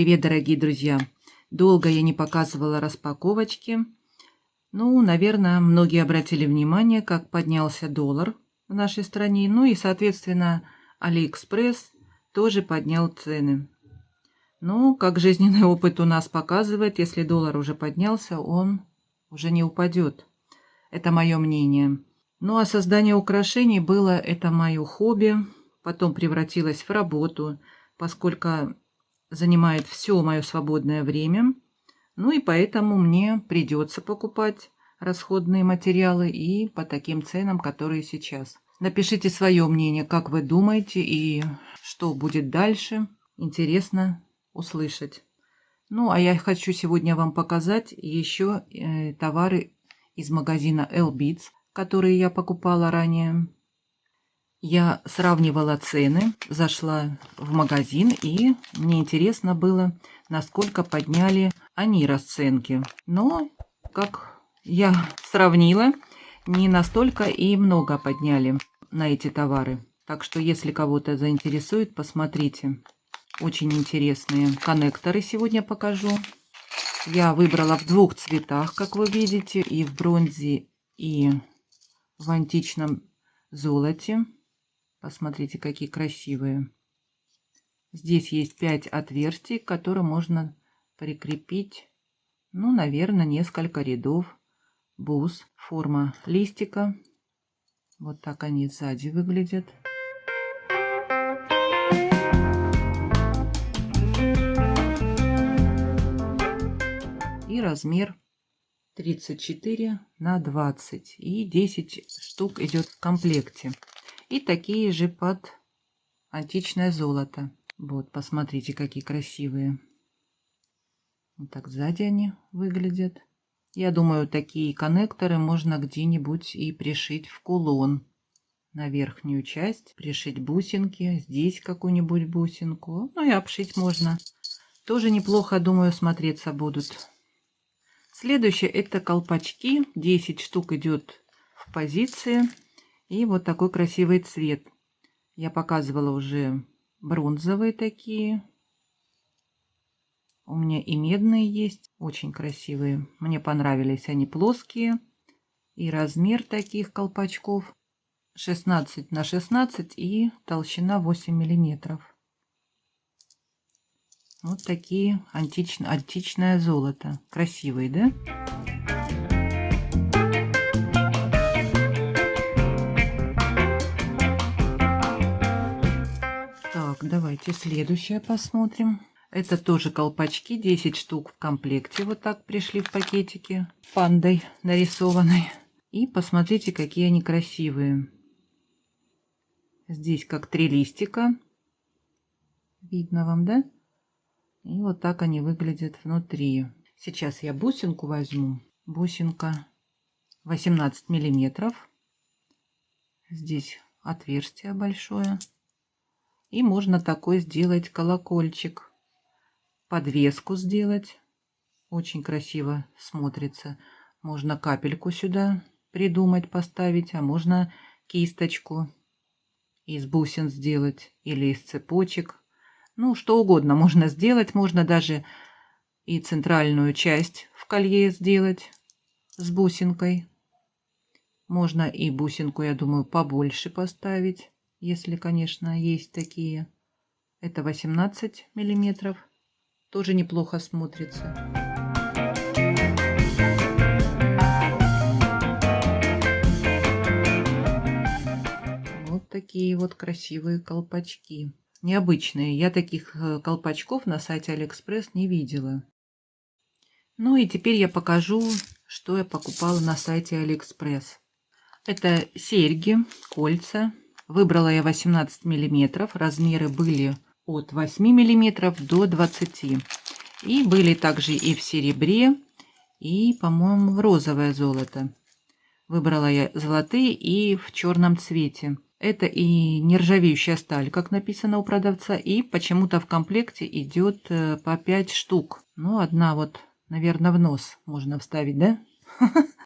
Привет, дорогие друзья! Долго я не показывала распаковочки. Ну, наверное, многие обратили внимание, как поднялся доллар в нашей стране. Ну и, соответственно, Алиэкспресс тоже поднял цены. Ну, как жизненный опыт у нас показывает, если доллар уже поднялся, он уже не упадет. Это мое мнение. Ну, а создание украшений было это мое хобби, потом превратилось в работу, поскольку занимает все мое свободное время. Ну и поэтому мне придется покупать расходные материалы и по таким ценам, которые сейчас. Напишите свое мнение, как вы думаете и что будет дальше. Интересно услышать. Ну, а я хочу сегодня вам показать еще товары из магазина Elbits, которые я покупала ранее. Я сравнивала цены, зашла в магазин, и мне интересно было, насколько подняли они расценки. Но, как я сравнила, не настолько и много подняли на эти товары. Так что, если кого-то заинтересует, посмотрите. Очень интересные коннекторы сегодня покажу. Я выбрала в двух цветах, как вы видите, и в бронзе, и в античном золоте. Посмотрите, какие красивые. Здесь есть 5 отверстий, к которым можно прикрепить, ну, наверное, несколько рядов бус. Форма листика. Вот так они сзади выглядят. И размер 34 на 20. И 10 штук идет в комплекте. И такие же под античное золото. Вот, посмотрите, какие красивые. Вот так сзади они выглядят. Я думаю, такие коннекторы можно где-нибудь и пришить в кулон. На верхнюю часть пришить бусинки. Здесь какую-нибудь бусинку. Ну и обшить можно. Тоже неплохо, думаю, смотреться будут. Следующее это колпачки. 10 штук идет в позиции. И вот такой красивый цвет. Я показывала уже бронзовые такие. У меня и медные есть. Очень красивые. Мне понравились они плоские. И размер таких колпачков 16 на 16 и толщина 8 миллиметров. Вот такие античное золото. Красивые, да? Так, давайте следующее посмотрим. Это тоже колпачки, 10 штук в комплекте. Вот так пришли в пакетике пандой нарисованной. И посмотрите, какие они красивые. Здесь как 3 листика. Видно вам, да? И вот так они выглядят внутри. Сейчас я бусинку возьму. Бусинка 18 миллиметров. Здесь отверстие большое. И можно такой сделать колокольчик. Подвеску сделать. Очень красиво смотрится. Можно капельку сюда придумать, поставить. А можно кисточку из бусин сделать. Или из цепочек. Ну, что угодно можно сделать. Можно даже и центральную часть в колье сделать с бусинкой. Можно и бусинку, я думаю, побольше поставить. Если, конечно, есть такие. Это 18 миллиметров. Тоже неплохо смотрится. Вот такие вот красивые колпачки. Необычные. Я таких колпачков на сайте Алиэкспресс не видела. Ну и теперь я покажу, что я покупала на сайте Алиэкспресс. Это серьги, кольца. Выбрала я 18 миллиметров. Размеры были от 8 миллиметров до 20. И были также и в серебре, и, по-моему, в розовое золото. Выбрала я золотые и в черном цвете. Это и нержавеющая сталь, как написано у продавца. И почему-то в комплекте идет по 5 штук. Ну, одна вот, наверное, в нос можно вставить, да?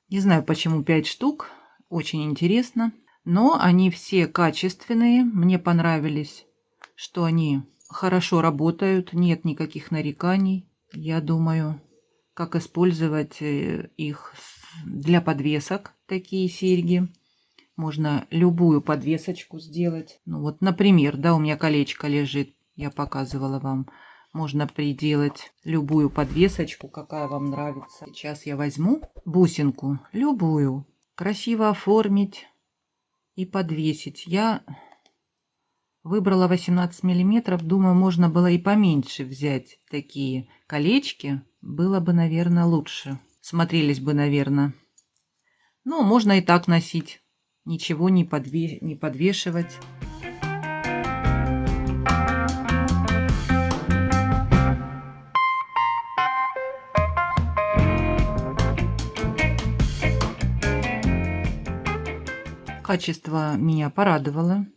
Не знаю, почему 5 штук. Очень интересно. Но они все качественные. Мне понравились, что они хорошо работают, нет никаких нареканий. Я думаю, как использовать их для подвесок, такие серьги. Можно любую подвесочку сделать. Ну вот, например, да, у меня колечко лежит, я показывала вам. Можно приделать любую подвесочку, какая вам нравится. Сейчас я возьму бусинку, любую, красиво оформить и подвесить. Я выбрала 18 миллиметров. Думаю, можно было и поменьше взять такие колечки. Было бы, наверное, лучше. Смотрелись бы, наверное. Ну, можно и так носить. Ничего не подвешивать. Качество меня порадовало.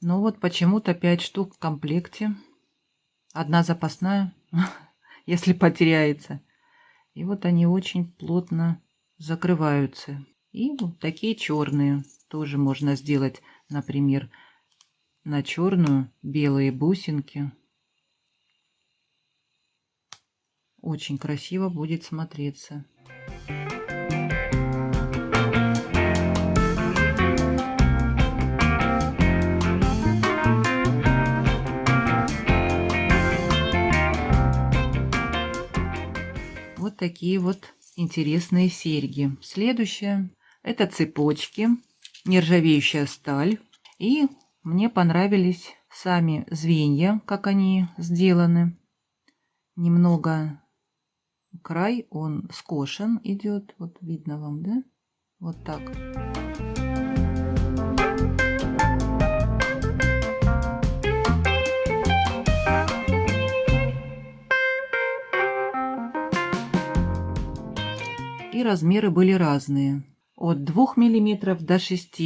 Но вот почему-то 5 штук в комплекте. Одна запасная, если потеряется. И вот они очень плотно закрываются. И вот такие черные тоже можно сделать, например, на черную белые бусинки. Очень красиво будет смотреться. Вот такие вот интересные серьги. Следующее — это цепочки, нержавеющая сталь. И мне понравились сами звенья, как они сделаны. Немного край, он скошен идет. Вот видно вам, да? Вот так. И размеры были разные. От 2 мм до 6.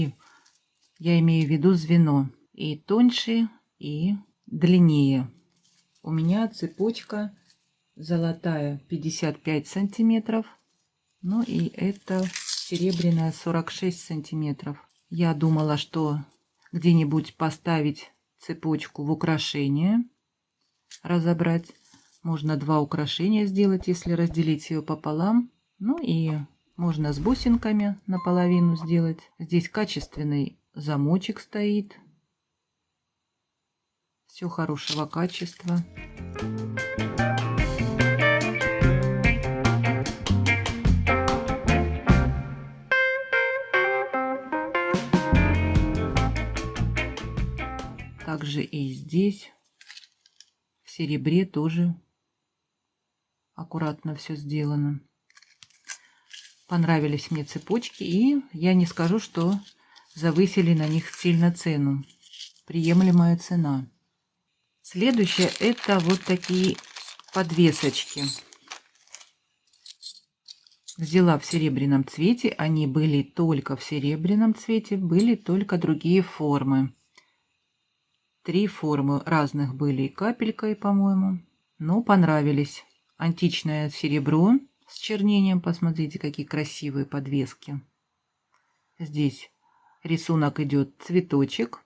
Я имею в виду звено. И тоньше, и длиннее. У меня цепочка золотая 55 сантиметров. Ну и это серебряная 46 сантиметров. Я думала, что где-нибудь поставить цепочку в украшение. Разобрать. Можно 2 украшения сделать, если разделить ее пополам. Ну и можно с бусинками наполовину сделать. Здесь качественный замочек стоит. Все хорошего качества. Также и здесь в серебре тоже аккуратно все сделано. Понравились мне цепочки, и я не скажу, что завысили на них сильно цену. Приемлемая цена. Следующее — это вот такие подвесочки. Взяла в серебряном цвете. Они были только в серебряном цвете, были только другие формы. 3 формы разных были и капелькой, по-моему. Но понравились. Античное серебро с чернением. Посмотрите, какие красивые подвески. Здесь рисунок идет цветочек.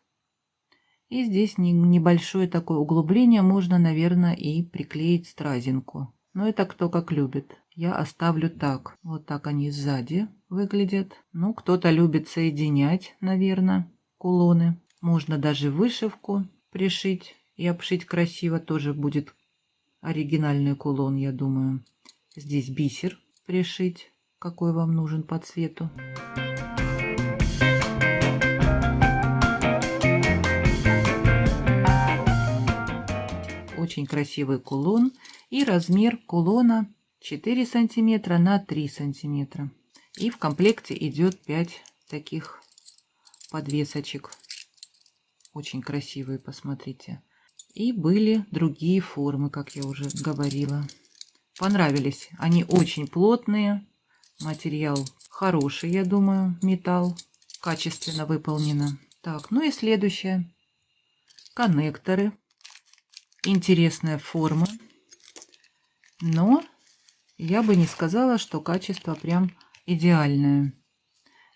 И здесь небольшое такое углубление. Можно, наверное, и приклеить стразинку. Но это кто как любит. Я оставлю так. Вот так они сзади выглядят. Ну, кто-то любит соединять, наверное, кулоны. Можно даже вышивку пришить и обшить красиво. Тоже будет оригинальный кулон, я думаю. Здесь бисер пришить, какой вам нужен по цвету. Очень красивый кулон. И размер кулона 4 сантиметра на 3 сантиметра. И в комплекте идет 5 таких подвесочек. Очень красивые, посмотрите. И были другие формы, как я уже говорила. Понравились. Они очень плотные. Материал хороший, я думаю, металл. Качественно выполнено. Так, ну и следующее. Коннекторы. Интересная форма. Но я бы не сказала, что качество прям идеальное.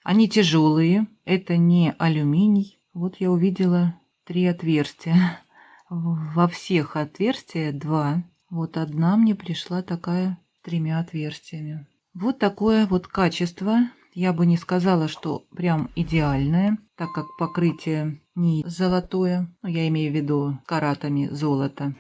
Они тяжелые. Это не алюминий. Вот я увидела 3 отверстия во всех отверстия 2. Вот одна мне пришла такая с 3 отверстиями. Вот такое вот качество. Я бы не сказала, что прям идеальное, так как покрытие не золотое. Ну, я имею в виду каратами золота.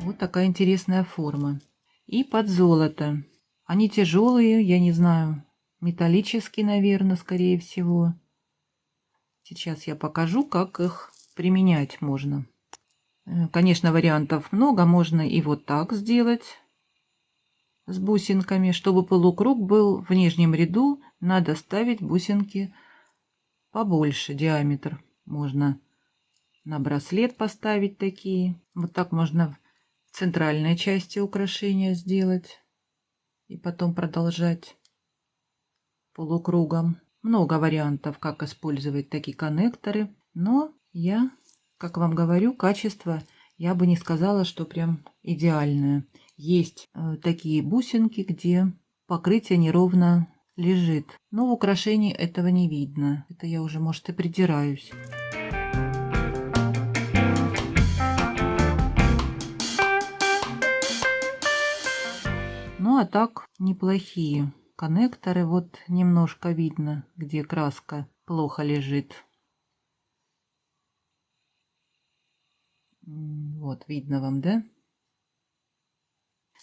Вот такая интересная форма. И под золото. Они тяжелые, я не знаю, металлические, наверное, скорее всего. Сейчас я покажу, как их применять можно. Конечно, вариантов много. Можно и вот так сделать с бусинками. Чтобы полукруг был в нижнем ряду, надо ставить бусинки побольше, диаметр. Можно на браслет поставить такие. Вот так можно в центральной части украшения сделать. И потом продолжать полукругом. Много вариантов, как использовать такие коннекторы. Но я, как вам говорю, качество я бы не сказала, что прям идеальное. Есть такие бусинки, где покрытие неровно лежит. Но в украшении этого не видно. Это я уже, может, и придираюсь. Ну, а так неплохие коннекторы. Вот немножко видно, где краска плохо лежит. Вот, видно вам, да?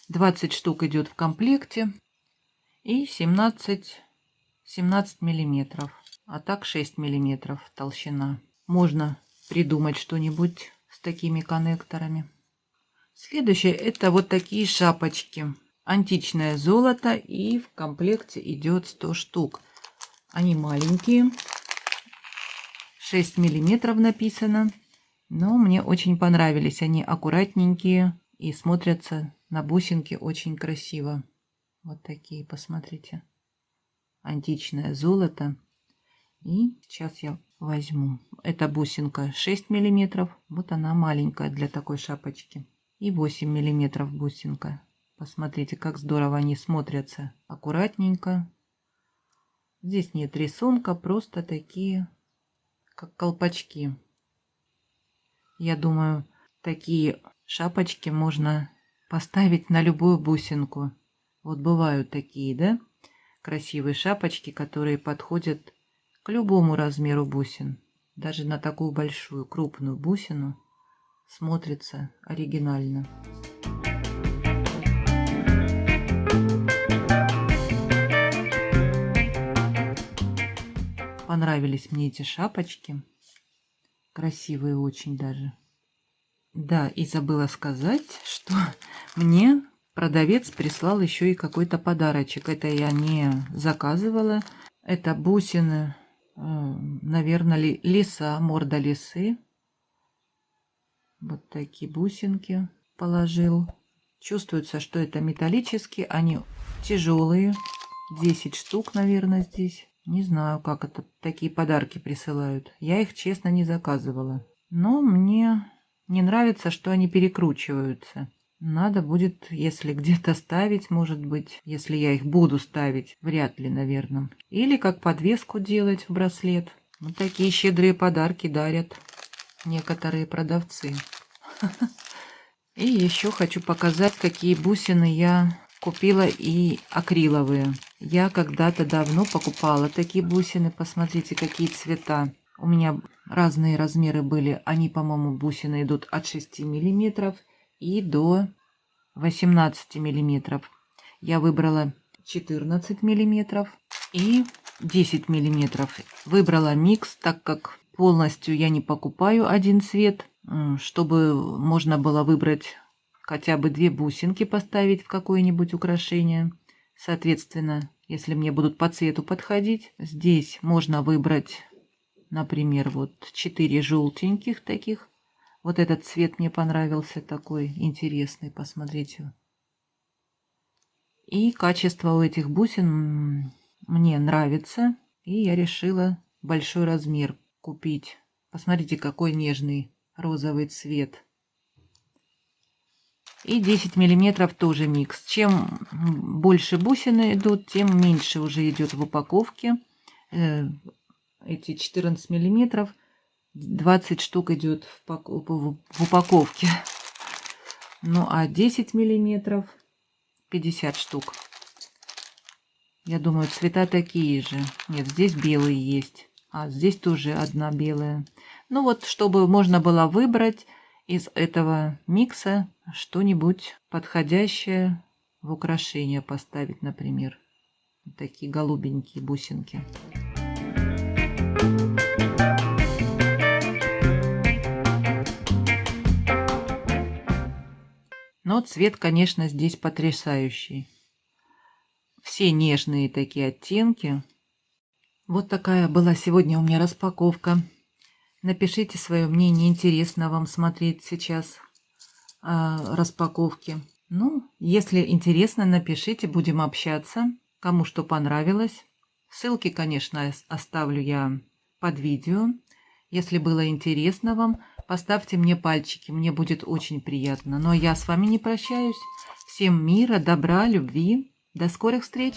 20 штук идет в комплекте. И 17 миллиметров. А так 6 миллиметров толщина. Можно придумать что-нибудь с такими коннекторами. Следующее это вот такие шапочки. Античное золото, и в комплекте идет 100 штук. Они маленькие, 6 миллиметров написано, но мне очень понравились. Они аккуратненькие и смотрятся на бусинке очень красиво. Вот такие, посмотрите. Античное золото. И сейчас я возьму. Эта бусинка 6 миллиметров. Вот она маленькая для такой шапочки. И 8 миллиметров бусинка. Посмотрите, как здорово они смотрятся. Аккуратненько. Здесь нет рисунка, просто такие, как колпачки. Я думаю, такие шапочки можно поставить на любую бусинку. Вот бывают такие, да? Красивые шапочки, которые подходят к любому размеру бусин. Даже на такую большую, крупную бусину смотрится оригинально. Понравились мне эти шапочки. Красивые очень даже. Да, и забыла сказать, что мне продавец прислал еще и какой-то подарочек. Это я не заказывала. Это бусины, наверное, лиса, морда лисы. Вот такие бусинки положил. Чувствуется, что это металлические. Они тяжелые. 10 штук, наверное, здесь. Не знаю, как это такие подарки присылают. Я их, честно, не заказывала. Но мне не нравится, что они перекручиваются. Надо будет, если где-то ставить, может быть, если я их буду ставить, вряд ли, наверное. Или как подвеску делать в браслет. Вот такие щедрые подарки дарят некоторые продавцы. И еще хочу показать, какие бусины я купила, и акриловые. Я когда-то давно покупала такие бусины. Посмотрите, какие цвета. У меня разные размеры были. Они, по-моему, бусины идут от 6 миллиметров и до 18 миллиметров. Я выбрала 14 миллиметров и 10 миллиметров. Выбрала микс, так как полностью я не покупаю один цвет, чтобы можно было выбрать хотя бы 2 бусинки, поставить в какое-нибудь украшение. Соответственно, если мне будут по цвету подходить, здесь можно выбрать, например, вот 4 желтеньких таких. Вот этот цвет мне понравился, такой интересный, посмотрите. И качество у этих бусин мне нравится, и я решила большой размер купить. Посмотрите, какой нежный розовый цвет. И 10 миллиметров тоже микс. Чем больше бусины идут, тем меньше уже идет в упаковке. Эти 14 миллиметров, 20 штук идет в упаковке. Ну а 10 миллиметров 50 штук. Я думаю, цвета такие же. Нет, здесь белые есть. А здесь тоже одна белая. Ну вот, чтобы можно было выбрать из этого микса что-нибудь подходящее в украшение поставить, например. Такие голубенькие бусинки. Но цвет, конечно, здесь потрясающий. Все нежные такие оттенки. Вот такая была сегодня у меня распаковка. Напишите свое мнение, интересно вам смотреть сейчас распаковки. Ну, если интересно, напишите, будем общаться. Кому что понравилось. Ссылки, конечно, оставлю я под видео. Если было интересно вам, поставьте мне пальчики, мне будет очень приятно. Но я с вами не прощаюсь. Всем мира, добра, любви. До скорых встреч!